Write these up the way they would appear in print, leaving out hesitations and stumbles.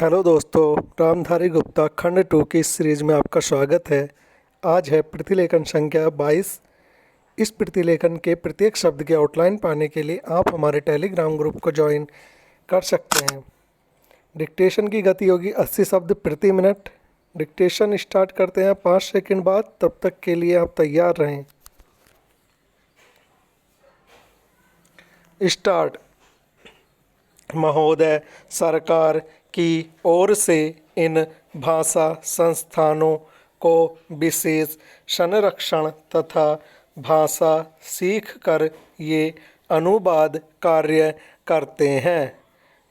Hello दोस्तों, रामधारी गुप्ता खंड 2 की इस सीरीज में आपका स्वागत है। आज है प्रतिलेखन संख्या 22। इस प्रतिलेखन के प्रत्येक शब्द की आउटलाइन पाने के लिए आप हमारे टेलीग्राम ग्रुप को ज्वाइन कर सकते हैं। डिक्टेशन की गति होगी 80 शब्द प्रति मिनट। डिक्टेशन स्टार्ट करते हैं 5 सेकंड बाद। तब तक के लिए आप तैयार रहें। स्टार्ट। महोदय, सरकार की ओर से इन भाषा संस्थानों को विशेष संरक्षण तथा भाषा सीखकर ये अनुवाद कार्य करते हैं।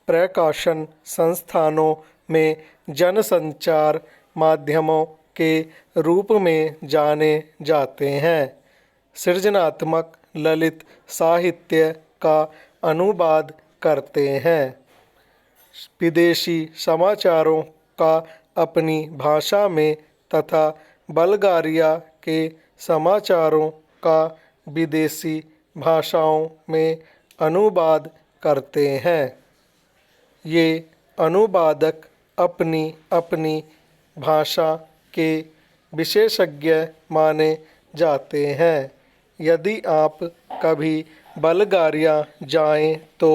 प्रकाशन संस्थानों में जनसंचार माध्यमों के रूप में जाने जाते हैं। सृजनात्मक ललित साहित्य का अनुवाद करते हैं। विदेशी समाचारों का अपनी भाषा में तथा बल्गारिया के समाचारों का विदेशी भाषाओं में अनुवाद करते हैं। ये अनुवादक अपनी अपनी भाषा के विशेषज्ञ माने जाते हैं। यदि आप कभी बल्गारिया जाएं तो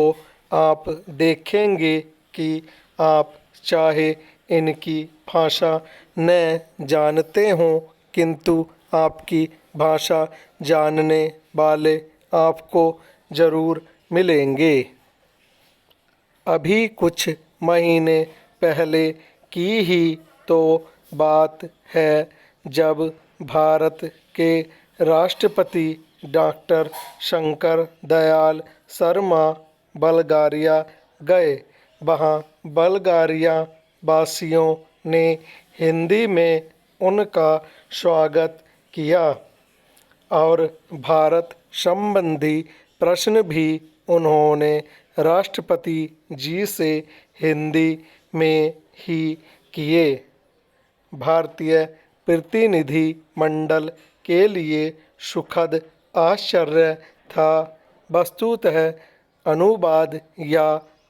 आप देखेंगे कि आप चाहे इनकी भाषा न जानते हों, किंतु आपकी भाषा जानने वाले आपको ज़रूर मिलेंगे। अभी कुछ महीने पहले की ही तो बात है जब भारत के राष्ट्रपति डॉक्टर शंकर दयाल शर्मा बल्गारिया गए। वहाँ बल्गारिया वासियों ने हिंदी में उनका स्वागत किया और भारत संबंधी प्रश्न भी उन्होंने राष्ट्रपति जी से हिंदी में ही किए। भारतीय प्रतिनिधि मंडल के लिए सुखद आश्चर्य था। वस्तुतः अनुवाद या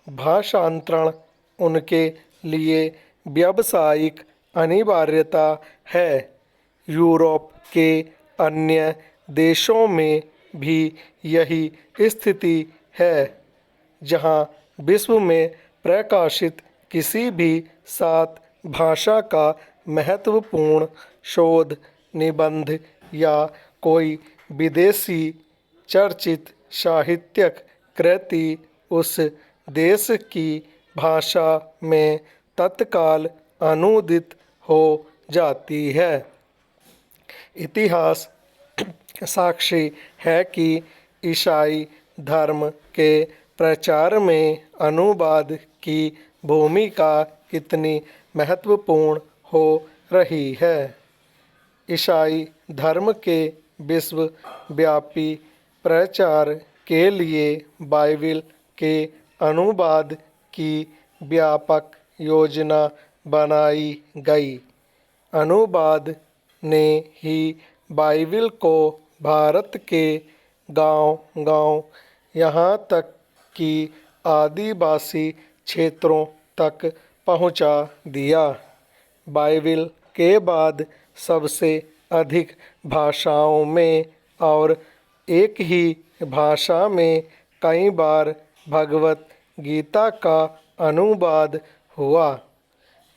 भाषांतरण उनके लिए व्यावसायिक अनिवार्यता है। यूरोप के अन्य देशों में भी यही स्थिति है। जहां विश्व में प्रकाशित किसी भी 7 भाषा का महत्वपूर्ण शोध निबंध या कोई विदेशी चर्चित साहित्यिक कृति उस देश की भाषा में तत्काल अनुदित हो जाती है। इतिहास साक्षी है कि ईसाई धर्म के प्रचार में अनुवाद की भूमिका कितनी महत्वपूर्ण हो रही है। ईसाई धर्म के विश्वव्यापी प्रचार के लिए बाइबिल के अनुवाद की व्यापक योजना बनाई गई। अनुवाद ने ही बाइबिल को भारत के गांव-गांव, यहाँ तक कि आदिवासी क्षेत्रों तक पहुँचा दिया। बाइबिल के बाद सबसे अधिक भाषाओं में और एक ही भाषा में कई बार भगवत गीता का अनुवाद हुआ।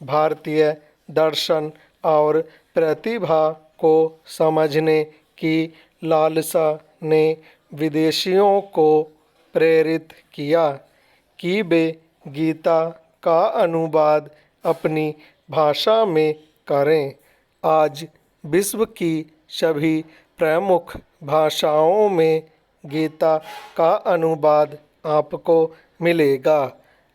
भारतीय दर्शन और प्रतिभा को समझने की लालसा ने विदेशियों को प्रेरित किया कि वे गीता का अनुवाद अपनी भाषा में करें। आज विश्व की सभी प्रमुख भाषाओं में गीता का अनुवाद आपको मिलेगा।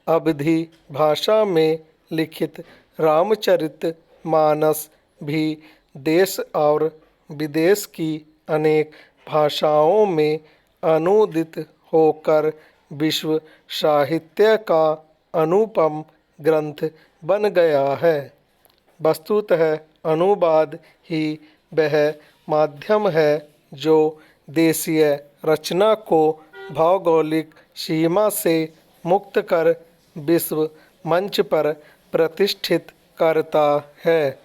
अवधी भाषा में लिखित रामचरितमानस भी देश और विदेश की अनेक भाषाओं में अनुदित होकर विश्व साहित्य का अनुपम ग्रंथ बन गया है। वस्तुतः अनुवाद ही वह माध्यम है जो देशीय रचना को भौगोलिक सीमा से मुक्त कर विश्व मंच पर प्रतिष्ठित करता है।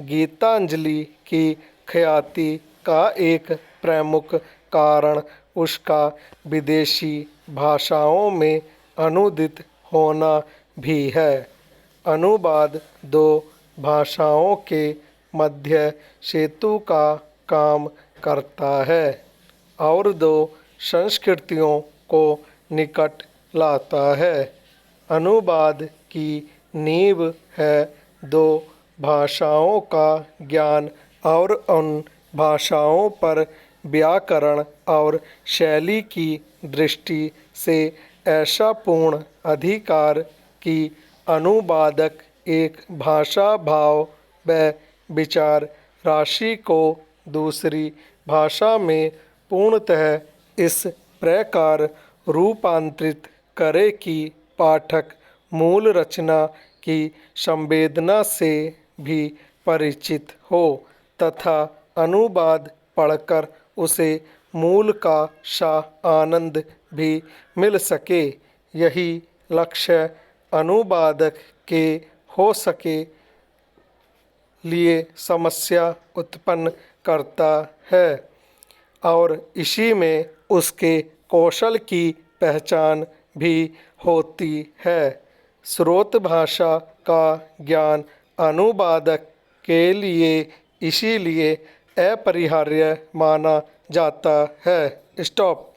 गीतांजलि की ख्याति का एक प्रमुख कारण उसका विदेशी भाषाओं में अनुदित होना भी है। अनुवाद दो भाषाओं के मध्य सेतु का काम करता है और दो संस्कृतियों को निकट लाता है। अनुवाद की नींव है दो भाषाओं का ज्ञान और उन भाषाओं पर व्याकरण और शैली की दृष्टि से ऐसा पूर्ण अधिकार कि अनुवादक एक भाषा भाव व विचार राशि को दूसरी भाषा में पूर्णतः इस प्रकार रूपांतरित करे कि पाठक मूल रचना की संवेदना से भी परिचित हो तथा अनुवाद पढ़कर उसे मूल का सा आनंद भी मिल सके। यही लक्ष्य अनुवादक के हो सके लिए समस्या उत्पन्न करता है और इसी में उसके कौशल की पहचान भी होती है। स्रोत भाषा का ज्ञान अनुवादक के लिए इसीलिए अपरिहार्य माना जाता है। स्टॉप।